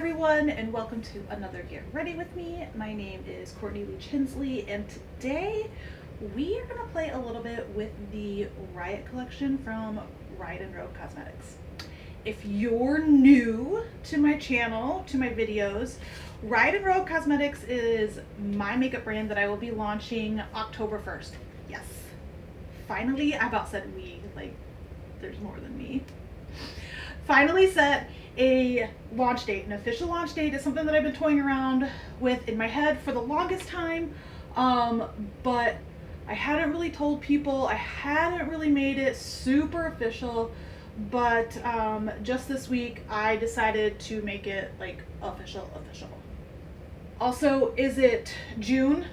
everyone, and welcome to another Get Ready With Me. My name is Courtney Lee Chinsley, and today we are going to play a little bit with the Riot collection from Riot Rogue Cosmetics. If you're new to my channel, to my videos, Riot Rogue Cosmetics is my makeup brand that I will be launching October 1st. Yes, finally, I about said we, like there's more than me. Finally set a launch date, an official launch date. Is something that I've been toying around with in my head for the longest time, but I hadn't really told people. I hadn't really made it super official, but just this week I decided to make it like official. Also, is it June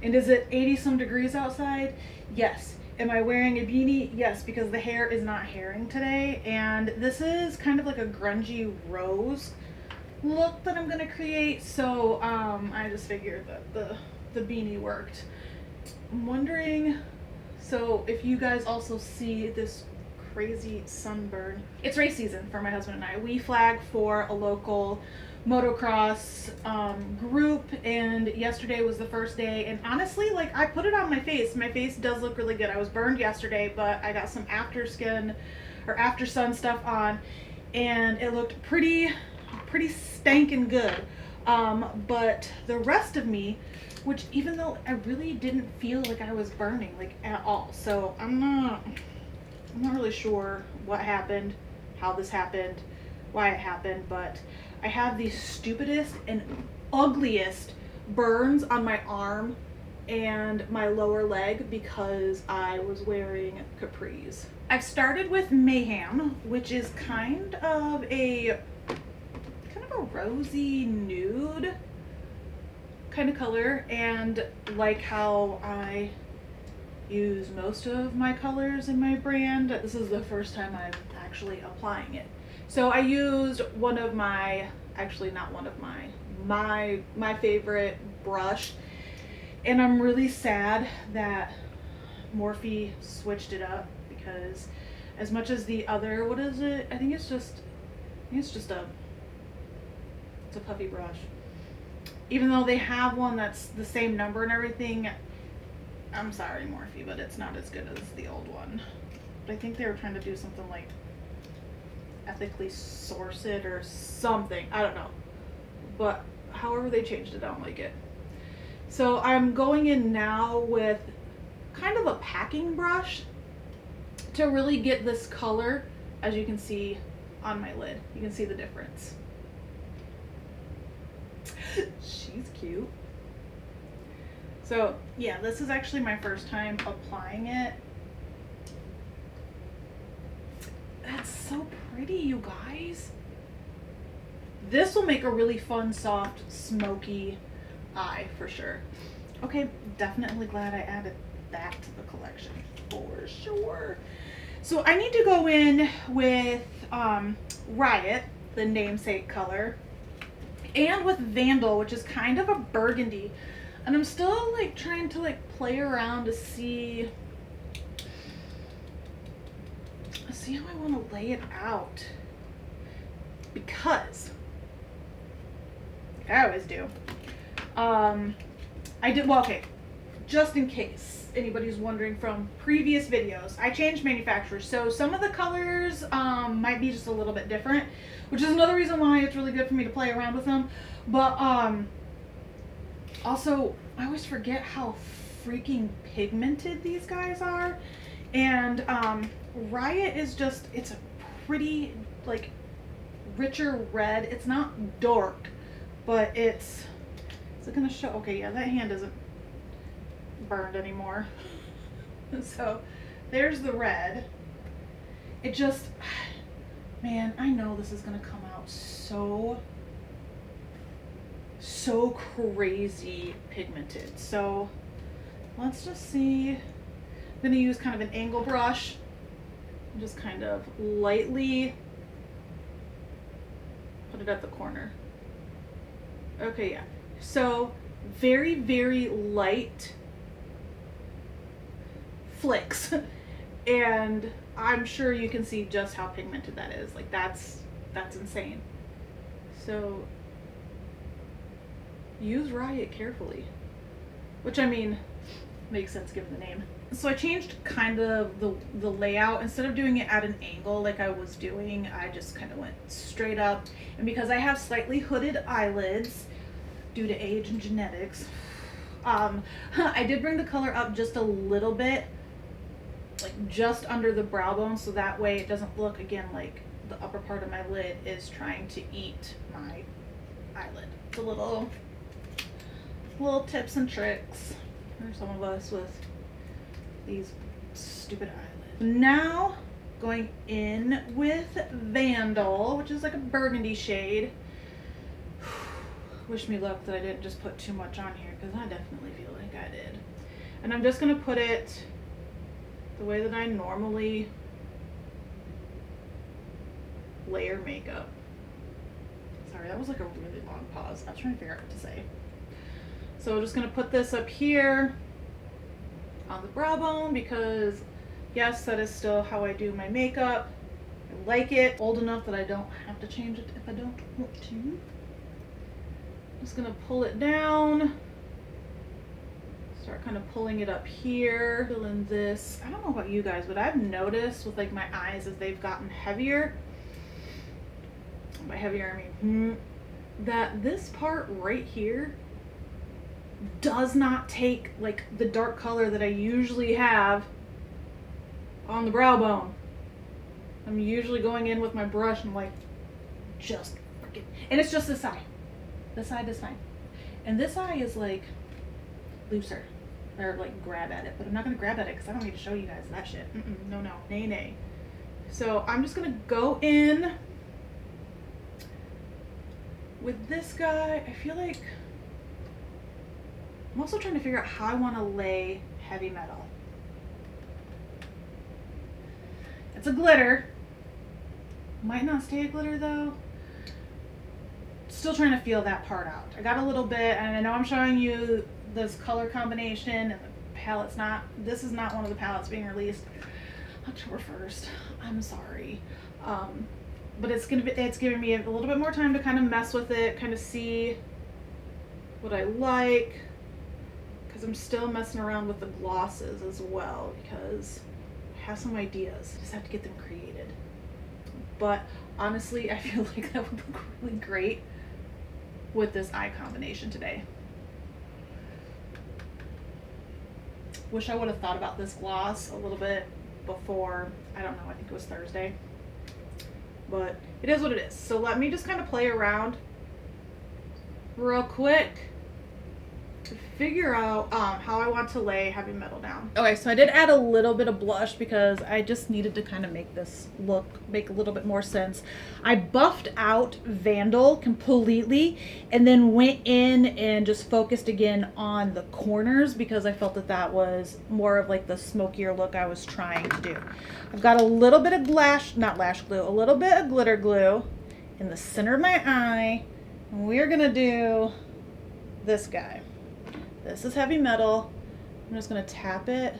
and is it 80 some degrees outside? Yes. Am I wearing a beanie? Yes, because the hair is not hairing today, and this is kind of like a grungy rose look that I'm gonna create, so I just figured that the beanie worked. I'm wondering, so if you guys also see this crazy sunburn, it's race season for my husband and I. We flag for a local motocross group, and yesterday was the first day, and honestly, like, I put it on my face. My face does look really good. I was burned yesterday, but I got some after sun stuff on, and it looked pretty stankin' good. But the rest of me, which even though I really didn't feel like I was burning like at all, so I'm not really sure what happened, how this happened, why it happened, but I have the stupidest and ugliest burns on my arm and my lower leg because I was wearing capris. I've started with Mayhem, which is kind of a rosy nude kind of color, and like how I use most of my colors in my brand, this is the first time I'm actually applying it. So I used one of my, actually not one of my favorite brush, and I'm really sad that Morphe switched it up, because as much as the other, what is it? I think it's just a puffy brush. Even though they have one that's the same number and everything, I'm sorry Morphe, but it's not as good as the old one. But I think they were trying to do something like ethically source it or something, I don't know, but however they changed it, I don't like it. So I'm going in now with kind of a packing brush to really get this color. As you can see on my lid, you can see the difference. She's cute. So yeah, this is actually my first time applying it. That's so pretty, you guys. This will make a really fun, soft, smoky eye for sure. Okay, definitely glad I added that to the collection for sure. So I need to go in with Riot, the namesake color, and with Vandal, which is kind of a burgundy. And I'm still like trying to like play around to see how I want to lay it out, because like I always do, I did, well, okay, just in case anybody's wondering from previous videos, I changed manufacturers, so some of the colors might be just a little bit different, which is another reason why it's really good for me to play around with them. But also, I always forget how freaking pigmented these guys are, and Riot is just, it's a pretty, like, richer red. It's not dark, but is it gonna show? Okay, yeah, that hand isn't burned anymore. So there's the red. It just, man, I know this is gonna come out so crazy pigmented. So let's just see. I'm gonna use kind of an angle brush and just kind of lightly put it at the corner. Okay, yeah. So very, very light flicks, and I'm sure you can see just how pigmented that is. Like, that's insane. So use Riot carefully. Which, I mean, makes sense given the name. So I changed kind of the layout. Instead of doing it at an angle like I was doing, I just kind of went straight up. And because I have slightly hooded eyelids due to age and genetics, I did bring the color up just a little bit, like just under the brow bone, so that way it doesn't look, again, like the upper part of my lid is trying to eat my eyelid. It's a little tips and tricks for some of us with these stupid eyelids. Now going in with Vandal, which is like a burgundy shade. Wish me luck that I didn't just put too much on here, because I definitely feel like I did. And I'm just gonna put it the way that I normally layer makeup. Sorry, that was like a really long pause. I was trying to figure out what to say. So I'm just gonna put this up here on the brow bone, because yes, that is still how I do my makeup. I like it. Old enough that I don't have to change it if I don't want to. Just gonna pull it down. Start kind of pulling it up here. Fill in this. I don't know about you guys, but I've noticed with like my eyes as they've gotten heavier, by heavier I mean that this part right here does not take like the dark color that I usually have on the brow bone. I'm usually going in with my brush and like just freaking, and it's just this eye. This side is fine. And this eye is like looser, or like grab at it, but I'm not gonna grab at it because I don't need to show you guys that shit. No, nay, nay. So I'm just gonna go in with this guy. I feel like I'm also trying to figure out how I want to lay heavy metal. It's a glitter. Might not stay a glitter though. Still trying to feel that part out. I got a little bit, and I know I'm showing you this color combination, and the palette's not, this is not one of the palettes being released October 1st. I'm sorry. But it's giving me a little bit more time to kind of mess with it, kind of see what I like, because I'm still messing around with the glosses as well, because I have some ideas. I just have to get them created. But honestly, I feel like that would look really great with this eye combination today. Wish I would have thought about this gloss a little bit before, I don't know, I think it was Thursday. But it is what it is. So let me just kind of play around real quick to figure out how I want to lay heavy metal down. Okay, so I did add a little bit of blush because I just needed to kind of make this look, make a little bit more sense. I buffed out Vandal completely and then went in and just focused again on the corners because I felt that that was more of like the smokier look I was trying to do. I've got a little bit of a little bit of glitter glue in the center of my eye, and we're gonna do this guy. This is heavy metal. I'm just gonna tap it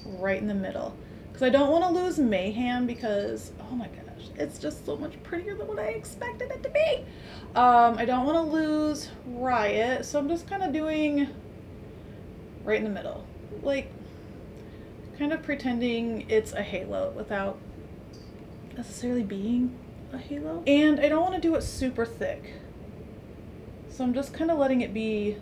right in the middle because I don't want to lose Mayhem because, oh my gosh, it's just so much prettier than what I expected it to be. I don't want to lose Riot, so I'm just kind of doing right in the middle, like kind of pretending it's a halo without necessarily being a halo. And I don't want to do it super thick, so I'm just kind of letting it be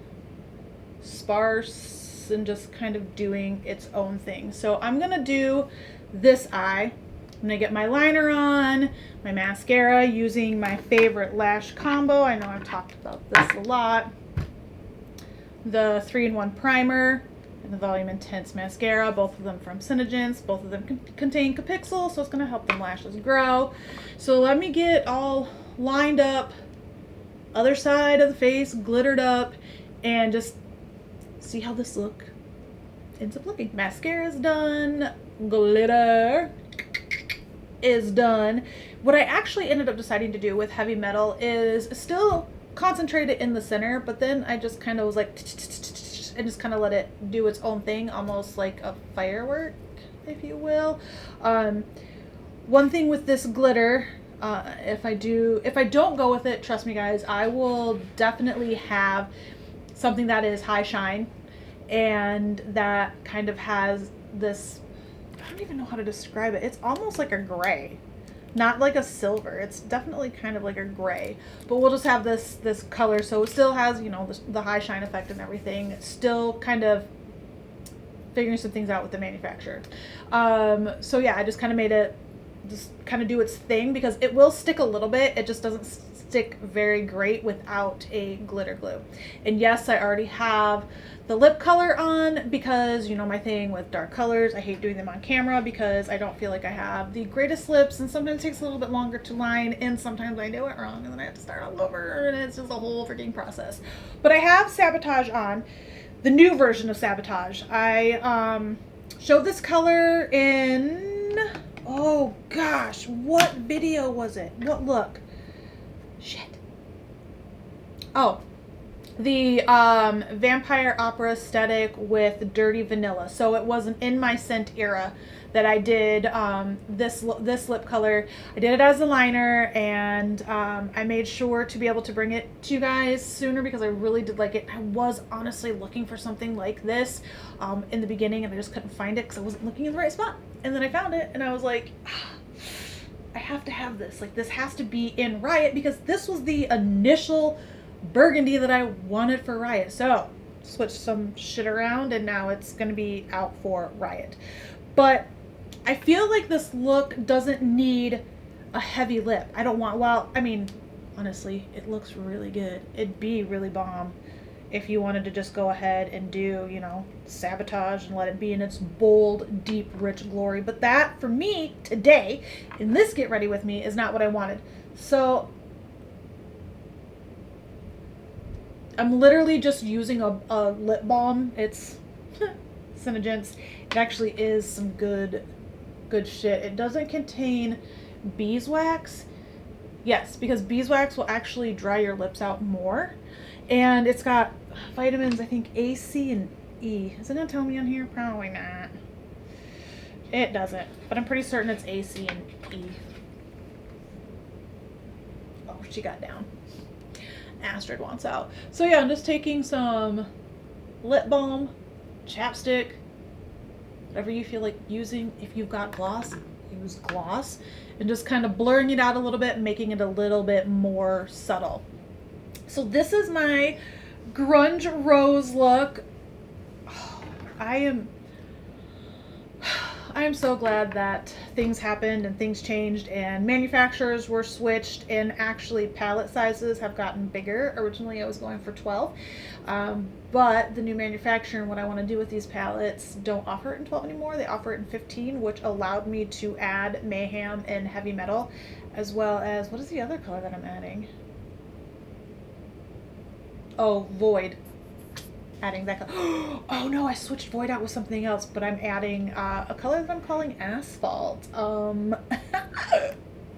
sparse and just kind of doing its own thing. So I'm gonna do this eye. I'm gonna get my liner on, my mascara, using my favorite lash combo. I know I've talked about this a lot. The 3-in-1 primer and the Volume Intense mascara, both of them from Synergence. Both of them contain Capixel, so it's gonna help them lashes grow. So let me get all lined up, other side of the face, glittered up, and just see how this look ends up looking. Mascara is done. Glitter is done. What I actually ended up deciding to do with heavy metal is still concentrate it in the center, but then I just kind of was like and just kind of let it do its own thing, almost like a firework, if you will. One thing with this glitter, If I don't go with it, trust me guys, I will definitely have something that is high shine and that kind of has this, I don't even know how to describe it. It's almost like a gray, not like a silver. It's definitely kind of like a gray, but we'll just have this color. So it still has, you know, the high shine effect and everything. It's still kind of figuring some things out with the manufacturer. So yeah, I just kind of made it just kind of do its thing because it will stick a little bit. It just doesn't stick very great without a glitter glue. And yes, I already have the lip color on because, you know, my thing with dark colors, I hate doing them on camera because I don't feel like I have the greatest lips, and sometimes it takes a little bit longer to line, and sometimes I do it wrong and then I have to start all over, and it's just a whole freaking process. But I have Sabotage on, the new version of Sabotage. I showed this color in, oh gosh, what video was it? What look? Shit. Oh, the vampire opera aesthetic with dirty vanilla. So it was an in my scent era that I did this lip color. I did it as a liner, and I made sure to be able to bring it to you guys sooner because I really did like it. I was honestly looking for something like this in the beginning, and I just couldn't find it because I wasn't looking in the right spot. And then I found it, and I was like, I have to have this. Like, this has to be in Riot because this was the initial burgundy that I wanted for Riot. So switched some shit around, and now it's going to be out for Riot. But I feel like this look doesn't need a heavy lip. I don't want, well, I mean, honestly, it looks really good. It'd be really bomb if you wanted to just go ahead and do, you know, Sabotage and let it be in its bold, deep, rich glory. But that, for me, today, in this Get Ready With Me, is not what I wanted. So I'm literally just using a lip balm. It's Cinegents. It actually is some good shit. It doesn't contain beeswax. Yes, because beeswax will actually dry your lips out more. And it's got vitamins, I think A, C, and E. Is it gonna tell me on here? Probably not. It doesn't, but I'm pretty certain it's A, C, and E. Oh, she got down. Astrid wants out. So yeah, I'm just taking some lip balm, chapstick, whatever you feel like using. If you've got gloss, use gloss, and just kind of blurring it out a little bit and making it a little bit more subtle. So this is my grunge rose look. Oh, I am so glad that things happened and things changed and manufacturers were switched, and actually palette sizes have gotten bigger. Originally I was going for 12, but the new manufacturer and what I want to do with these palettes don't offer it in 12 anymore. They offer it in 15, which allowed me to add Mayhem and heavy metal, as well as, what is the other color that I'm adding? Oh, Void. Adding that color. Oh no, I switched Void out with something else, but I'm adding a color that I'm calling Asphalt.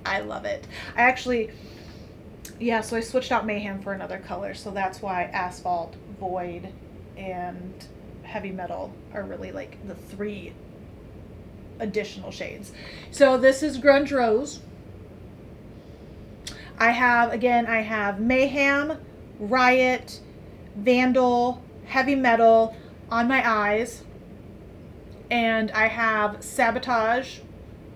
I love it. I actually, yeah, so I switched out Mayhem for another color, so that's why Asphalt, Void, and Heavy Metal are really like the 3 additional shades. So this is Grunge Rose. I have Mayhem, Riot, Vandal, Heavy Metal on my eyes, and I have Sabotage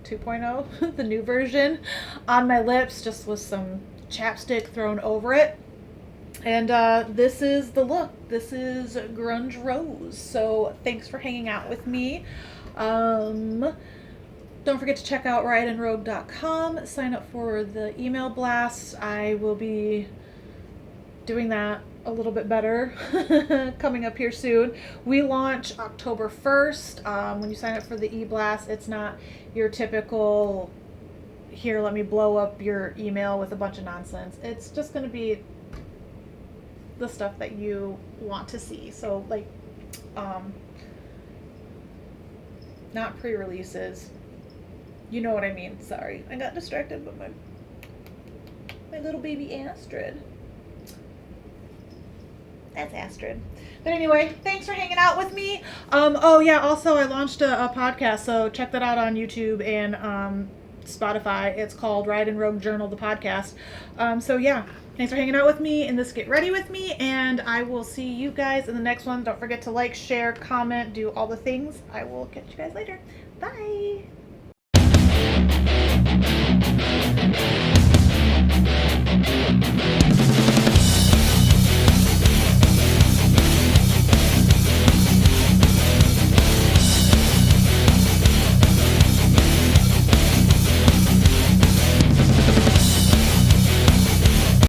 2.0, the new version, on my lips, just with some chapstick thrown over it. And this is the look. This is Grunge Rose. So thanks for hanging out with me. Don't forget to check out riotandrogue.com. Sign up for the email blasts. I will be doing that a little bit better coming up here soon. We launch October 1st. When you sign up for the e-blast, it's not your typical, here, let me blow up your email with a bunch of nonsense. It's just going to be the stuff that you want to see. So like, not pre-releases. You know what I mean. Sorry, I got distracted by my little baby Astrid. That's Astrid. But anyway, thanks for hanging out with me. Oh yeah, also I launched a podcast, so check that out on YouTube and Spotify. It's called Riot Rogue Journal, the podcast. So yeah, thanks for hanging out with me in this Get Ready With Me, and I will see you guys in the next one. Don't forget to like, share, comment, do all the things. I will catch you guys later. Bye!